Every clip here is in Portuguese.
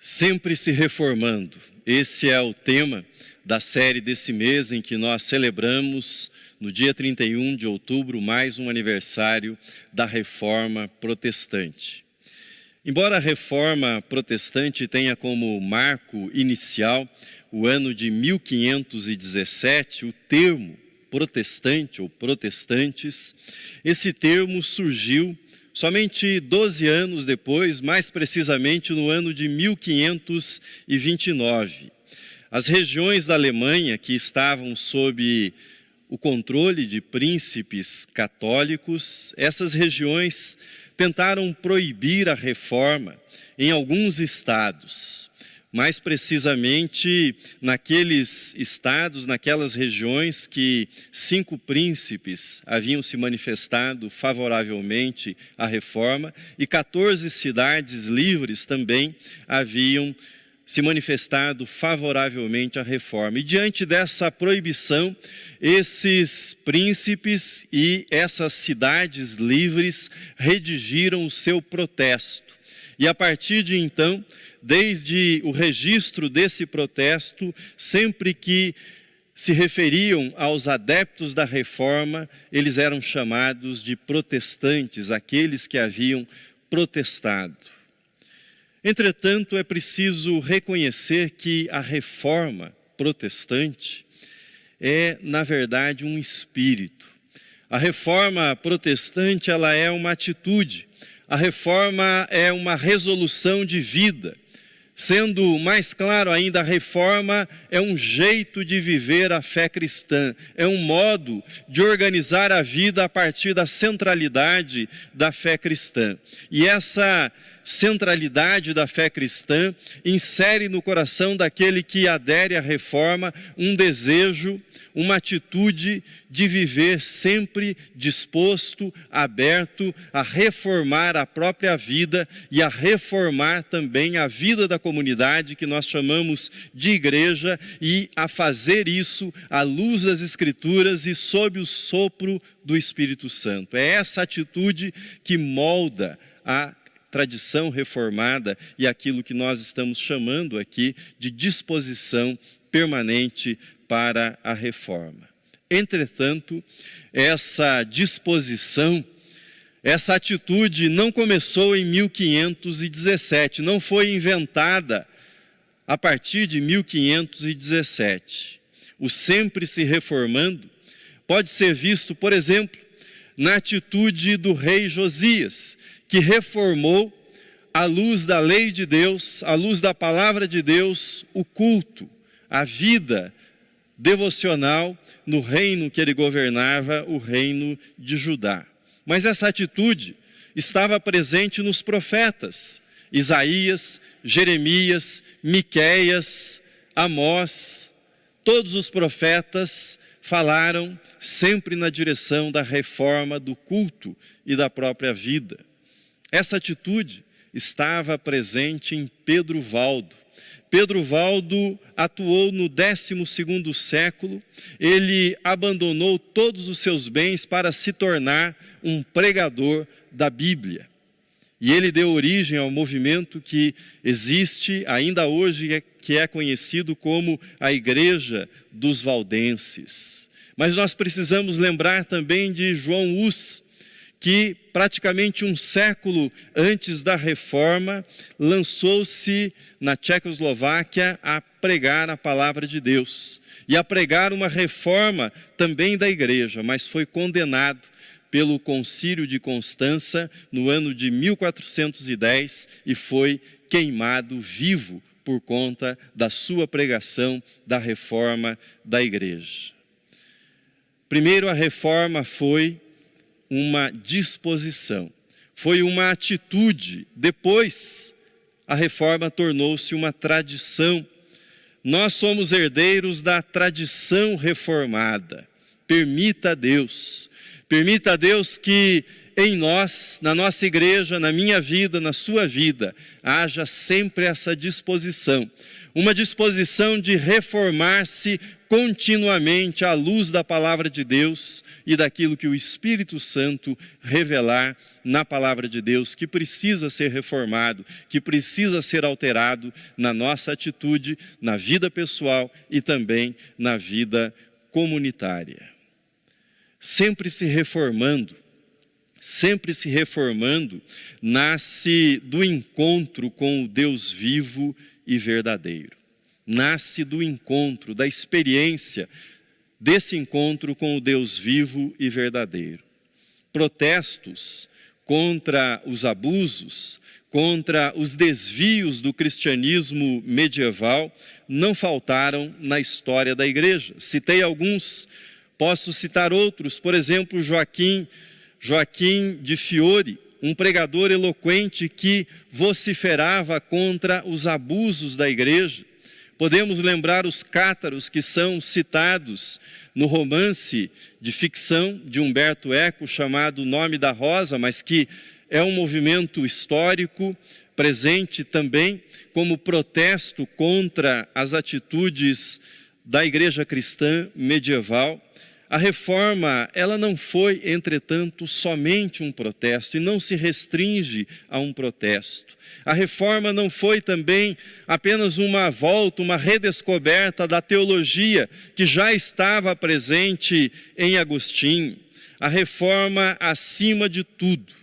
Sempre se reformando. Esse é o tema da série desse mês em que nós celebramos, no dia 31 de outubro, mais um aniversário da Reforma Protestante. Embora a Reforma Protestante tenha como marco inicial o ano de 1517, o termo protestante ou protestantes, esse termo surgiu somente 12 anos depois, mais precisamente no ano de 1529. As regiões da Alemanha que estavam sob o controle de príncipes católicos, essas regiões tentaram proibir a reforma em alguns estados. Mais precisamente, naqueles estados, naquelas regiões que 5 príncipes haviam se manifestado favoravelmente à reforma e 14 cidades livres também haviam se manifestado favoravelmente à reforma. E diante dessa proibição, esses príncipes e essas cidades livres redigiram o seu protesto. E a partir de então, desde o registro desse protesto, sempre que se referiam aos adeptos da reforma, eles eram chamados de protestantes, aqueles que haviam protestado. Entretanto, é preciso reconhecer que a reforma protestante é, na verdade, um espírito. A reforma protestante, ela é uma atitude. A reforma é uma resolução de vida. Sendo mais claro ainda, a reforma é um jeito de viver a fé cristã, é um modo de organizar a vida a partir da centralidade da fé cristã. E essa centralidade da fé cristã insere no coração daquele que adere à reforma um desejo, uma atitude de viver sempre disposto, aberto a reformar a própria vida e a reformar também a vida da comunidade que nós chamamos de igreja e a fazer isso à luz das Escrituras e sob o sopro do Espírito Santo. É essa atitude que molda a tradição reformada e aquilo que nós estamos chamando aqui de disposição permanente para a reforma. Entretanto, essa disposição, essa atitude não começou em 1517, não foi inventada a partir de 1517. O sempre se reformando pode ser visto, por exemplo, na atitude do rei Josias, que reformou, à luz da lei de Deus, à luz da palavra de Deus, o culto, a vida devocional no reino que ele governava, o reino de Judá. Mas essa atitude estava presente nos profetas, Isaías, Jeremias, Miqueias, Amós. Todos os profetas falaram sempre na direção da reforma do culto e da própria vida. Essa atitude estava presente em Pedro Valdo. Pedro Valdo atuou no 12º século, ele abandonou todos os seus bens para se tornar um pregador da Bíblia. E ele deu origem ao movimento que existe ainda hoje, que é conhecido como a Igreja dos Valdenses. Mas nós precisamos lembrar também de João Hus, que praticamente um século antes da reforma, lançou-se na Tchecoslováquia a pregar a palavra de Deus e a pregar uma reforma também da igreja, mas foi condenado pelo Concílio de Constança no ano de 1410 e foi queimado vivo por conta da sua pregação da reforma da igreja. Primeiro, a reforma foi uma disposição, foi uma atitude. Depois, a reforma tornou-se uma tradição. Nós somos herdeiros da tradição reformada. Permita a Deus que em nós, na nossa igreja, na minha vida, na sua vida, haja sempre essa disposição. Uma disposição de reformar-se continuamente à luz da palavra de Deus e daquilo que o Espírito Santo revelar na palavra de Deus, que precisa ser reformado, que precisa ser alterado na nossa atitude, na vida pessoal e também na vida comunitária. Sempre se reformando, nasce do encontro com o Deus vivo e verdadeiro. Nasce do encontro, da experiência desse encontro com o Deus vivo e verdadeiro. Protestos contra os abusos, contra os desvios do cristianismo medieval não faltaram na história da igreja. Citei alguns, posso citar outros, por exemplo, Joaquim de Fiore, um pregador eloquente que vociferava contra os abusos da igreja. Podemos lembrar os cátaros que são citados no romance de ficção de Humberto Eco, chamado O Nome da Rosa, mas que é um movimento histórico presente também como protesto contra as atitudes da igreja cristã medieval. A reforma, ela não foi, entretanto, somente um protesto e não se restringe a um protesto. A reforma não foi também apenas uma volta, uma redescoberta da teologia que já estava presente em Agostinho. A reforma, acima de tudo,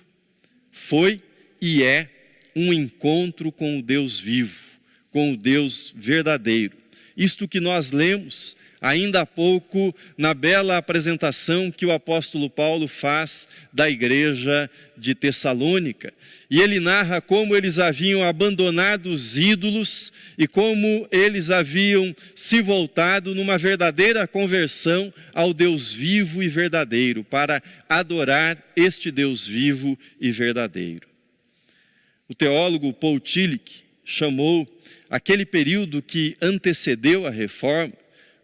foi e é um encontro com o Deus vivo, com o Deus verdadeiro. Isto que nós lemos ainda há pouco na bela apresentação que o apóstolo Paulo faz da igreja de Tessalônica. E ele narra como eles haviam abandonado os ídolos e como eles haviam se voltado numa verdadeira conversão ao Deus vivo e verdadeiro, para adorar este Deus vivo e verdadeiro. O teólogo Paul Tillich chamou aquele período que antecedeu a reforma,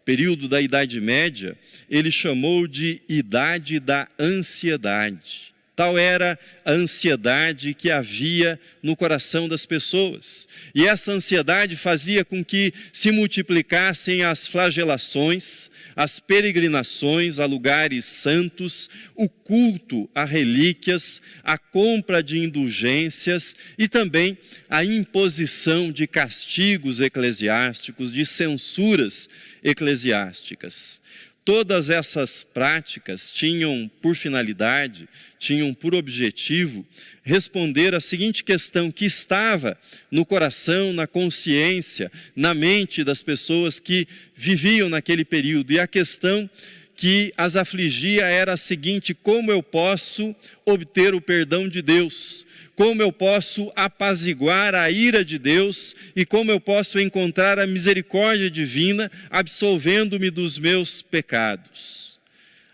período da Idade Média, ele chamou de Idade da Ansiedade. Tal era a ansiedade que havia no coração das pessoas. E essa ansiedade fazia com que se multiplicassem as flagelações, as peregrinações a lugares santos, o culto a relíquias, a compra de indulgências e também a imposição de castigos eclesiásticos, de censuras eclesiásticas. Todas essas práticas tinham por finalidade, tinham por objetivo responder à seguinte questão que estava no coração, na consciência, na mente das pessoas que viviam naquele período. E a questão que as afligia era a seguinte: como eu posso obter o perdão de Deus? Como eu posso apaziguar a ira de Deus e como eu posso encontrar a misericórdia divina absolvendo-me dos meus pecados?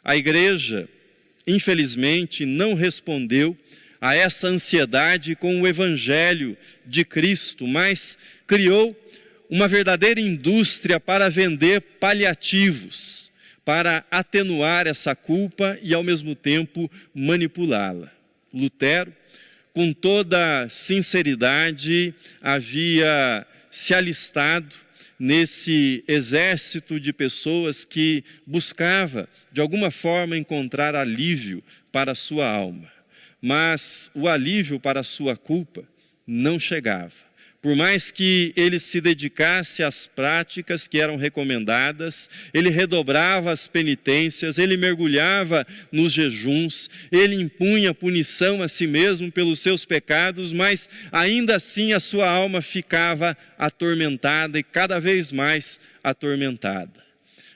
A igreja, infelizmente, não respondeu a essa ansiedade com o evangelho de Cristo, mas criou uma verdadeira indústria para vender paliativos, para atenuar essa culpa e ao mesmo tempo manipulá-la. Lutero, com toda sinceridade, havia se alistado nesse exército de pessoas que buscava, de alguma forma, encontrar alívio para a sua alma. Mas o alívio para a sua culpa não chegava. Por mais que ele se dedicasse às práticas que eram recomendadas, ele redobrava as penitências, ele mergulhava nos jejuns, ele impunha punição a si mesmo pelos seus pecados, mas ainda assim a sua alma ficava atormentada e cada vez mais atormentada.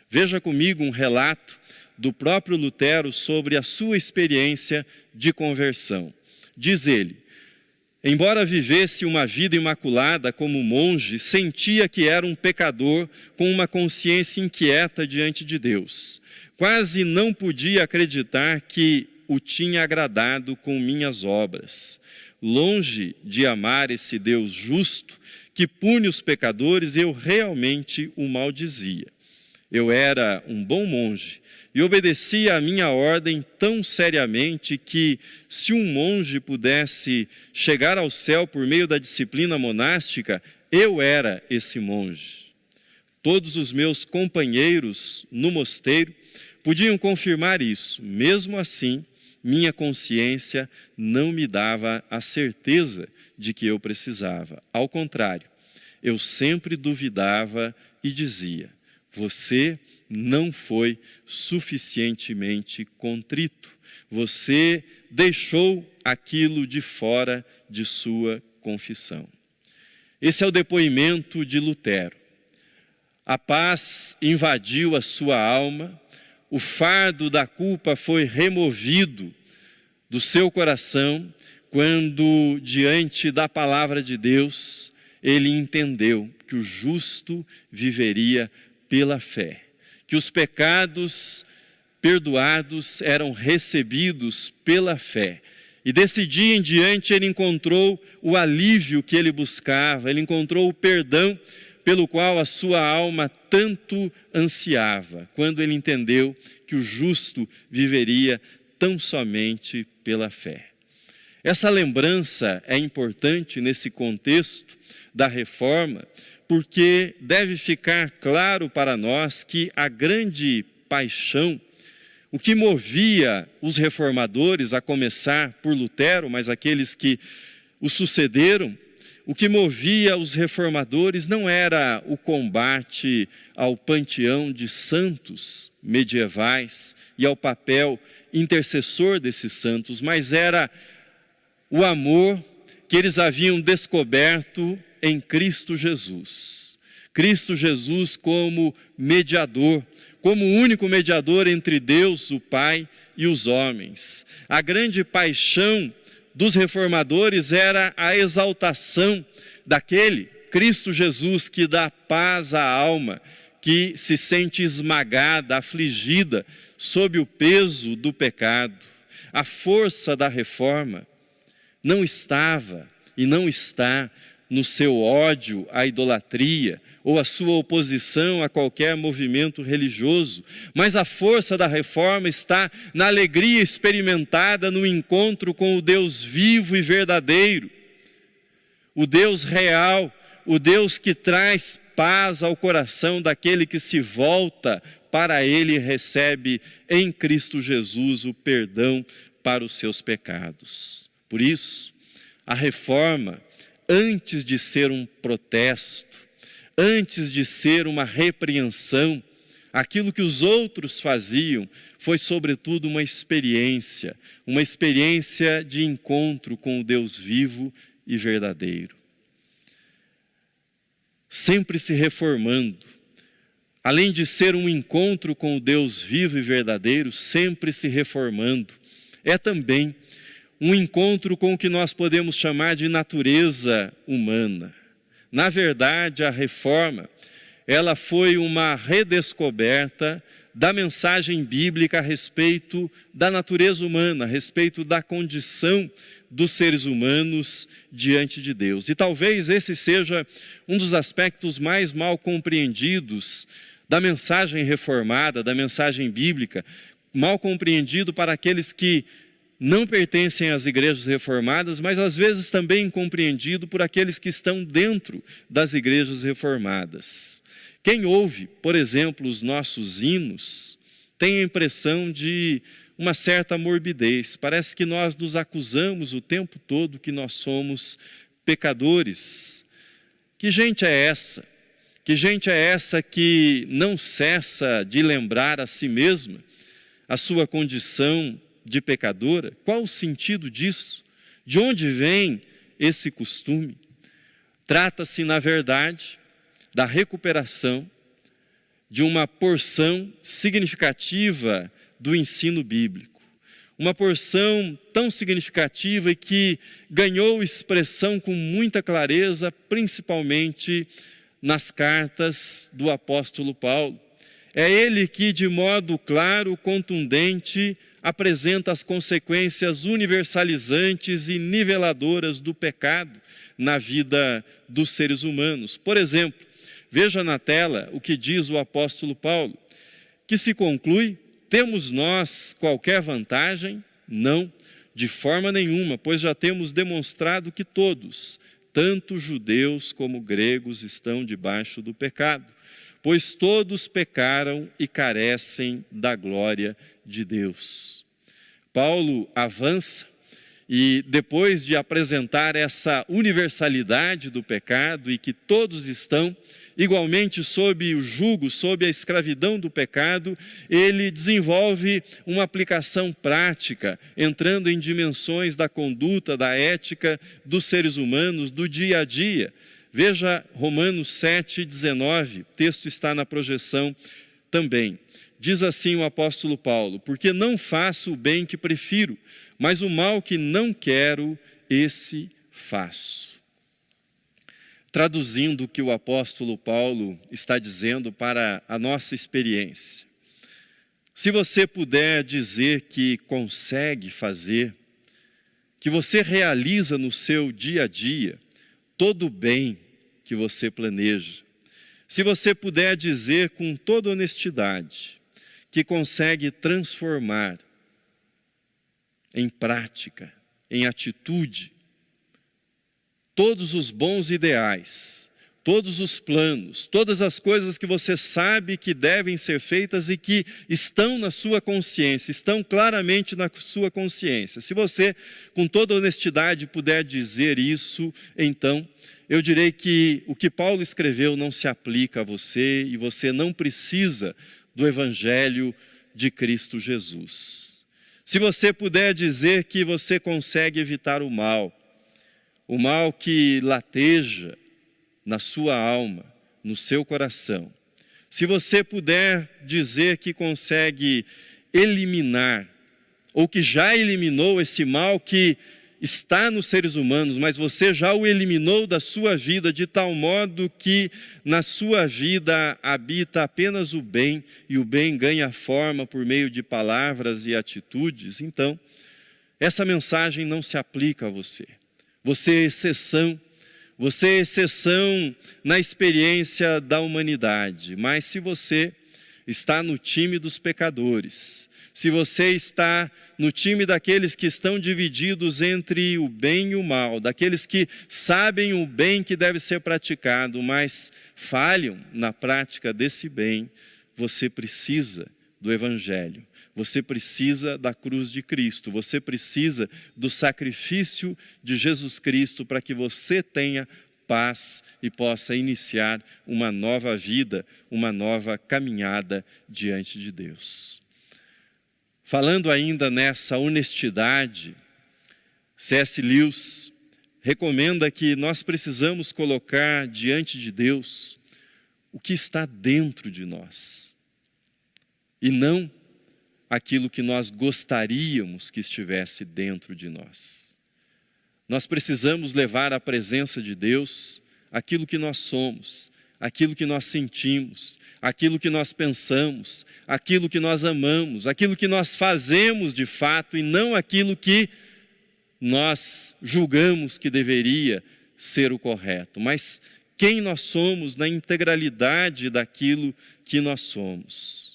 Veja comigo um relato do próprio Lutero sobre a sua experiência de conversão. Diz ele: embora vivesse uma vida imaculada como monge, sentia que era um pecador com uma consciência inquieta diante de Deus. Quase não podia acreditar que o tinha agradado com minhas obras. Longe de amar esse Deus justo, que pune os pecadores, eu realmente o maldizia. Eu era um bom monge e obedecia à minha ordem tão seriamente que, se um monge pudesse chegar ao céu por meio da disciplina monástica, eu era esse monge. Todos os meus companheiros no mosteiro podiam confirmar isso. Mesmo assim, minha consciência não me dava a certeza de que eu precisava. Ao contrário, eu sempre duvidava e dizia: você não foi suficientemente contrito. Você deixou aquilo de fora de sua confissão. Esse é o depoimento de Lutero. A paz invadiu a sua alma, o fardo da culpa foi removido do seu coração quando, diante da palavra de Deus, ele entendeu que o justo viveria pela fé, que os pecados perdoados eram recebidos pela fé. E desse dia em diante ele encontrou o alívio que ele buscava, ele encontrou o perdão pelo qual a sua alma tanto ansiava, quando ele entendeu que o justo viveria tão somente pela fé. Essa lembrança é importante nesse contexto da reforma, porque deve ficar claro para nós que a grande paixão, o que movia os reformadores, a começar por Lutero, mas aqueles que o sucederam, o que movia os reformadores não era o combate ao panteão de santos medievais e ao papel intercessor desses santos, mas era o amor que eles haviam descoberto em Cristo Jesus. Cristo Jesus como mediador, como o único mediador entre Deus, o Pai, e os homens. A grande paixão dos reformadores era a exaltação daquele Cristo Jesus que dá paz à alma, que se sente esmagada, afligida sob o peso do pecado. A força da reforma não estava e não está no seu ódio à idolatria ou a sua oposição a qualquer movimento religioso, mas a força da reforma está na alegria experimentada no encontro com o Deus vivo e verdadeiro, o Deus real, o Deus que traz paz ao coração daquele que se volta para Ele e recebe em Cristo Jesus o perdão para os seus pecados. Por isso, a reforma, antes de ser um protesto, antes de ser uma repreensão, aquilo que os outros faziam foi sobretudo uma experiência de encontro com o Deus vivo e verdadeiro. Sempre se reformando, além de ser um encontro com o Deus vivo e verdadeiro, sempre se reformando, é também um encontro com o que nós podemos chamar de natureza humana. Na verdade, a reforma, ela foi uma redescoberta da mensagem bíblica a respeito da natureza humana, a respeito da condição dos seres humanos diante de Deus. E talvez esse seja um dos aspectos mais mal compreendidos da mensagem reformada, da mensagem bíblica, mal compreendido para aqueles que não pertencem às igrejas reformadas, mas às vezes também incompreendido por aqueles que estão dentro das igrejas reformadas. Quem ouve, por exemplo, os nossos hinos, tem a impressão de uma certa morbidez. Parece que nós nos acusamos o tempo todo que nós somos pecadores. Que gente é essa? Que gente é essa que não cessa de lembrar a si mesma a sua condição de pecadora? Qual o sentido disso? De onde vem esse costume? Trata-se, na verdade, da recuperação de uma porção significativa do ensino bíblico. Uma porção tão significativa e que ganhou expressão com muita clareza, principalmente nas cartas do apóstolo Paulo. É ele que, de modo claro, contundente, apresenta as consequências universalizantes e niveladoras do pecado na vida dos seres humanos. Por exemplo, veja na tela o que diz o apóstolo Paulo, que se conclui: temos nós qualquer vantagem? Não, de forma nenhuma, pois já temos demonstrado que todos, tanto judeus como gregos, estão debaixo do pecado. pois todos pecaram e carecem da glória de Deus. Paulo avança e, depois de apresentar essa universalidade do pecado e que todos estão igualmente sob o jugo, sob a escravidão do pecado, ele desenvolve uma aplicação prática, entrando em dimensões da conduta, da ética dos seres humanos, do dia a dia. Veja Romanos 7,19, o texto está na projeção também. Diz assim o apóstolo Paulo: porque não faço o bem que prefiro, mas o mal que não quero, esse faço. Traduzindo o que o apóstolo Paulo está dizendo para a nossa experiência. Se você puder dizer que consegue fazer, que você realiza no seu dia a dia, todo o bem que você planeja, se você puder dizer com toda honestidade que consegue transformar em prática, em atitude, todos os bons ideais, todos os planos, todas as coisas que você sabe que devem ser feitas e que estão na sua consciência, estão claramente na sua consciência. Se você, com toda honestidade, puder dizer isso, então eu direi que o que Paulo escreveu não se aplica a você e você não precisa do Evangelho de Cristo Jesus. Se você puder dizer que você consegue evitar o mal que lateja na sua alma, no seu coração, se você puder dizer que consegue eliminar, ou que já eliminou esse mal que está nos seres humanos, mas você já o eliminou da sua vida de tal modo que na sua vida habita apenas o bem, e o bem ganha forma por meio de palavras e atitudes, então essa mensagem não se aplica a você. Você é exceção na experiência da humanidade, mas se você está no time dos pecadores, se você está no time daqueles que estão divididos entre o bem e o mal, daqueles que sabem o bem que deve ser praticado, mas falham na prática desse bem, você precisa do Evangelho. Você precisa da cruz de Cristo, você precisa do sacrifício de Jesus Cristo para que você tenha paz e possa iniciar uma nova vida, uma nova caminhada diante de Deus. Falando ainda nessa honestidade, C.S. Lewis recomenda que nós precisamos colocar diante de Deus o que está dentro de nós e não aquilo que nós gostaríamos que estivesse dentro de nós. Nós precisamos levar à presença de Deus aquilo que nós somos, aquilo que nós sentimos, aquilo que nós pensamos, aquilo que nós amamos, aquilo que nós fazemos de fato e não aquilo que nós julgamos que deveria ser o correto, mas quem nós somos na integralidade daquilo que nós somos.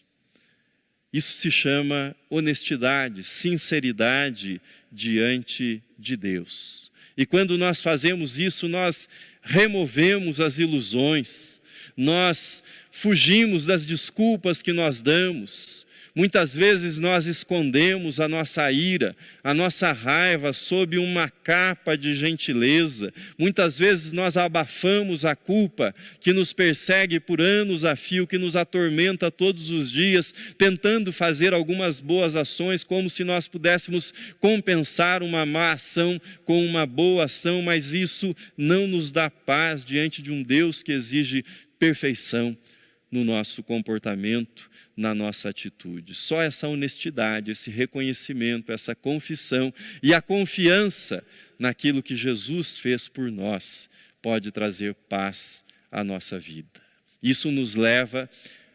Isso se chama honestidade, sinceridade diante de Deus. E quando nós fazemos isso, nós removemos as ilusões, nós fugimos das desculpas que nós damos. Muitas vezes nós escondemos a nossa ira, a nossa raiva sob uma capa de gentileza. Muitas vezes nós abafamos a culpa que nos persegue por anos a fio, que nos atormenta todos os dias, tentando fazer algumas boas ações, como se nós pudéssemos compensar uma má ação com uma boa ação, mas isso não nos dá paz diante de um Deus que exige perfeição no nosso comportamento, na nossa atitude. Só essa honestidade, esse reconhecimento, essa confissão e a confiança naquilo que Jesus fez por nós pode trazer paz à nossa vida. Isso nos leva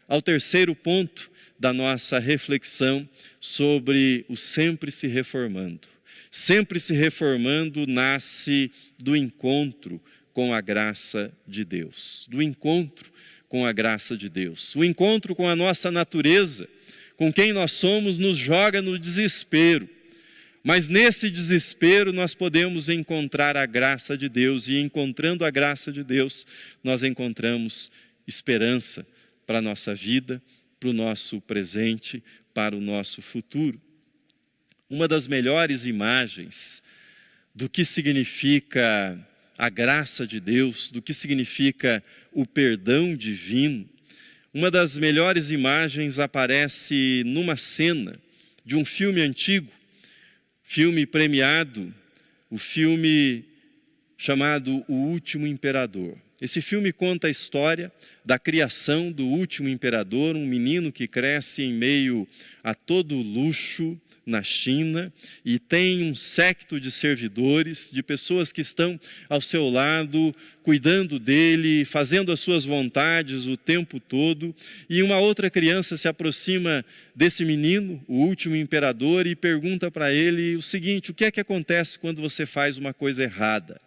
ao terceiro ponto da nossa reflexão sobre o sempre se reformando. Sempre se reformando nasce do encontro com a graça de Deus, do encontro com a graça de Deus. O encontro com a nossa natureza, com quem nós somos, nos joga no desespero. Mas nesse desespero nós podemos encontrar a graça de Deus, e encontrando a graça de Deus, nós encontramos esperança, para a nossa vida, para o nosso presente, para o nosso futuro. Uma das melhores imagens do que significa a graça de Deus, do que significa o perdão divino, uma das melhores imagens aparece numa cena de um filme antigo, filme premiado, o filme chamado O Último Imperador. Esse filme conta a história da criação do último imperador, um menino que cresce em meio a todo o luxo na China e tem um séquito de servidores, de pessoas que estão ao seu lado, cuidando dele, fazendo as suas vontades o tempo todo. E uma outra criança se aproxima desse menino, o último imperador, e pergunta para ele o seguinte: o que é que acontece quando você faz uma coisa errada?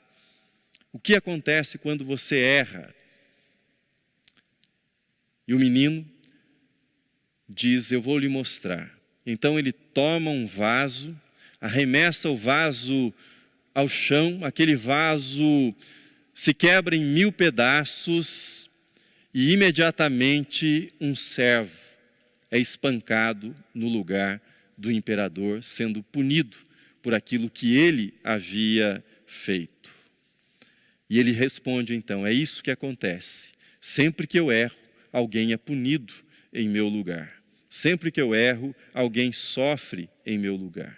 O que acontece quando você erra? E o menino diz: eu vou lhe mostrar. Então ele toma um vaso, arremessa o vaso ao chão, aquele vaso se quebra em 1000 pedaços e imediatamente um servo é espancado no lugar do imperador, sendo punido por aquilo que ele havia feito. E ele responde então: é isso que acontece. Sempre que eu erro, alguém é punido em meu lugar. Sempre que eu erro, alguém sofre em meu lugar.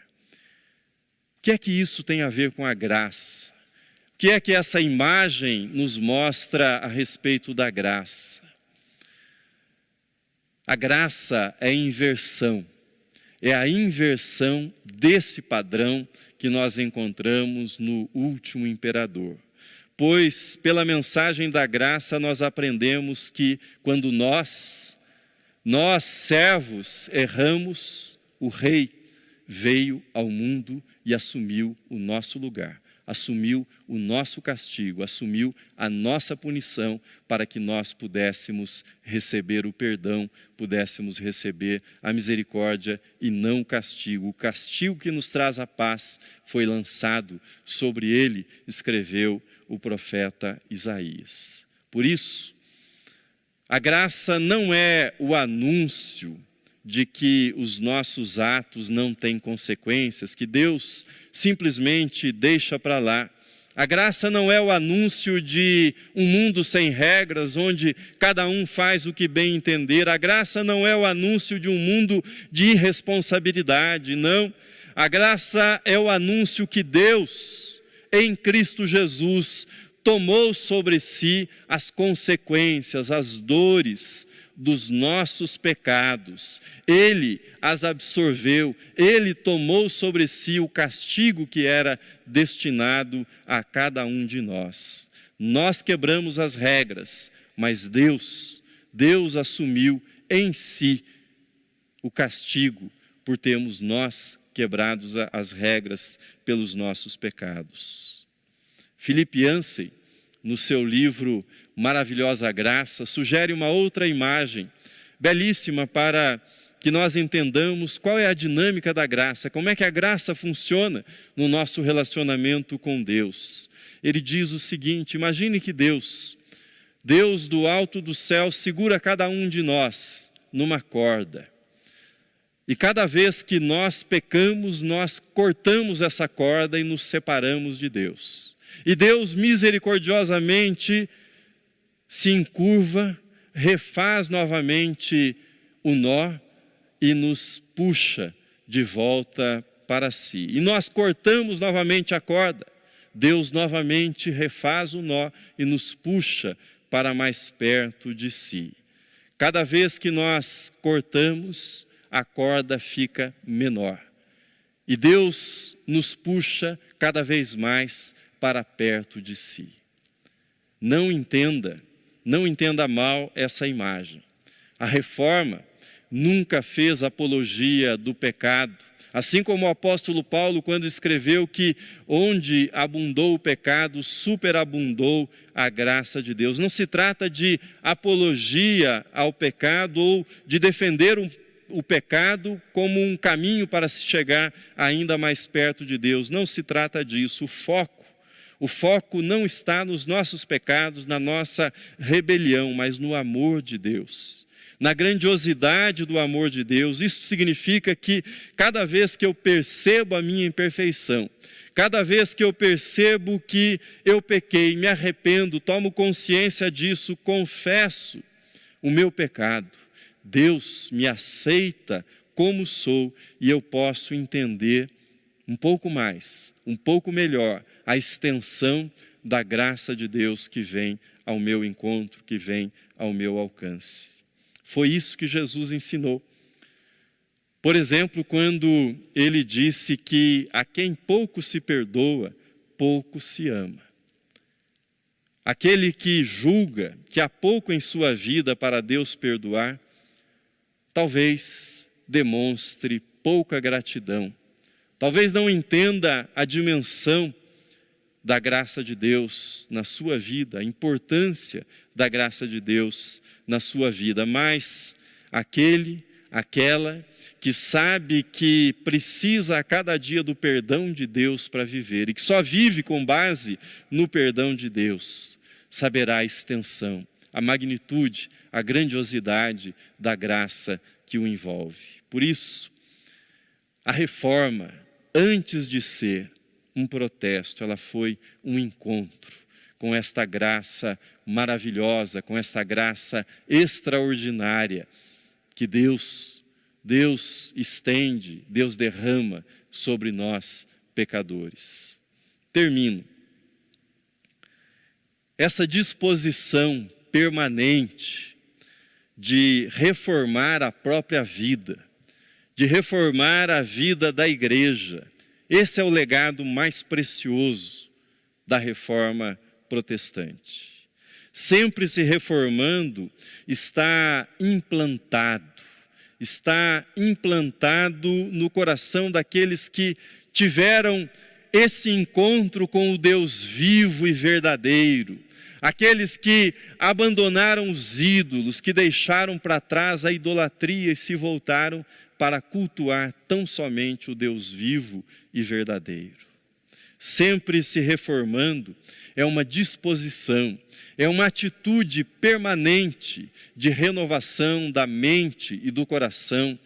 O que é que isso tem a ver com a graça? O que é que essa imagem nos mostra a respeito da graça? A graça é inversão. É a inversão desse padrão que nós encontramos no último imperador. Pois, pela mensagem da graça, nós aprendemos que quando nós servos erramos, o rei veio ao mundo e assumiu o nosso lugar, assumiu o nosso castigo, assumiu a nossa punição para que nós pudéssemos receber o perdão, pudéssemos receber a misericórdia e não o castigo. O castigo que nos traz a paz foi lançado sobre ele, escreveu o profeta Isaías. Por isso, a graça não é o anúncio de que os nossos atos não têm consequências, que Deus simplesmente deixa para lá. A graça não é o anúncio de um mundo sem regras, onde cada um faz o que bem entender. A graça não é o anúncio de um mundo de irresponsabilidade, não. A graça é o anúncio que Deus, em Cristo Jesus, tomou sobre si as consequências, as dores dos nossos pecados. Ele as absorveu, ele tomou sobre si o castigo que era destinado a cada um de nós. Nós quebramos as regras, mas Deus assumiu em si o castigo por termos nós quebrados as regras pelos nossos pecados. Philip Yancey, no seu livro Maravilhosa Graça, sugere uma outra imagem belíssima para que nós entendamos qual é a dinâmica da graça, como é que a graça funciona no nosso relacionamento com Deus. Ele diz o seguinte: imagine que Deus do alto do céu segura cada um de nós numa corda. E cada vez que nós pecamos, nós cortamos essa corda e nos separamos de Deus. E Deus misericordiosamente se encurva, refaz novamente o nó e nos puxa de volta para si. E nós cortamos novamente a corda. Deus novamente refaz o nó e nos puxa para mais perto de si. Cada vez que nós cortamos, a corda fica menor. E Deus nos puxa cada vez mais para perto de si. Não entenda mal essa imagem. A Reforma nunca fez apologia do pecado, assim como o apóstolo Paulo, quando escreveu que onde abundou o pecado, superabundou a graça de Deus. Não se trata de apologia ao pecado ou de defender o pecado como um caminho para se chegar ainda mais perto de Deus. Não se trata disso. O foco não está nos nossos pecados, na nossa rebelião, mas no amor de Deus. na grandiosidade do amor de Deus. Isso significa que cada vez que eu percebo a minha imperfeição, cada vez que eu percebo que eu pequei, me arrependo, tomo consciência disso, confesso o meu pecado, Deus me aceita como sou e eu posso entender um pouco mais, um pouco melhor, a extensão da graça de Deus que vem ao meu encontro, que vem ao meu alcance. Foi isso que Jesus ensinou. Por exemplo, quando ele disse que a quem pouco se perdoa, pouco se ama. Aquele que julga que há pouco em sua vida para Deus perdoar, talvez demonstre pouca gratidão. Talvez não entenda a dimensão da graça de Deus na sua vida, a importância da graça de Deus na sua vida, mas aquela que sabe que precisa a cada dia do perdão de Deus para viver e que só vive com base no perdão de Deus, saberá a extensão, a magnitude, a grandiosidade da graça que o envolve. Por isso, a reforma, antes de ser um protesto, ela foi um encontro com esta graça maravilhosa, com esta graça extraordinária que Deus estende, Deus derrama sobre nós pecadores. Termino. Essa disposição permanente de reformar a própria vida, de reformar a vida da igreja, esse é o legado mais precioso da reforma protestante. Sempre se reformando, está implantado no coração daqueles que tiveram esse encontro com o Deus vivo e verdadeiro, aqueles que abandonaram os ídolos, que deixaram para trás a idolatria e se voltaram para cultuar tão somente o Deus vivo e verdadeiro. Sempre se reformando é uma disposição, é uma atitude permanente de renovação da mente e do coração,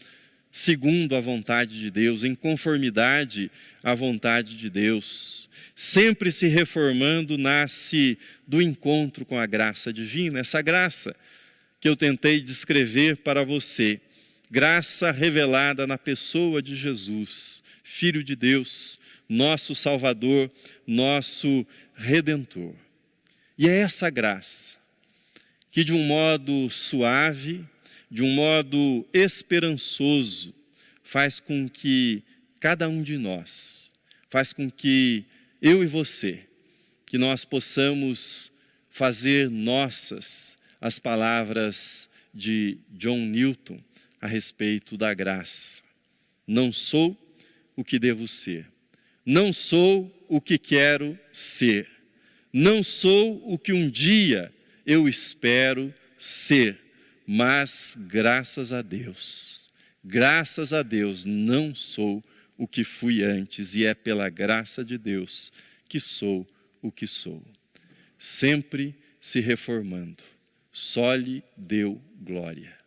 segundo a vontade de Deus, em conformidade à vontade de Deus. Sempre se reformando nasce do encontro com a graça divina, essa graça que eu tentei descrever para você, graça revelada na pessoa de Jesus, Filho de Deus, nosso Salvador, nosso Redentor. E é essa graça que, de um modo suave, de um modo esperançoso, faz com que cada um de nós, faz com que eu e você, que nós possamos fazer nossas as palavras de John Newton a respeito da graça. Não sou o que devo ser, não sou o que quero ser, não sou o que um dia eu espero ser, mas graças a Deus, não sou o que fui antes, e é pela graça de Deus que sou o que sou. Sempre se reformando, só lhe deu glória.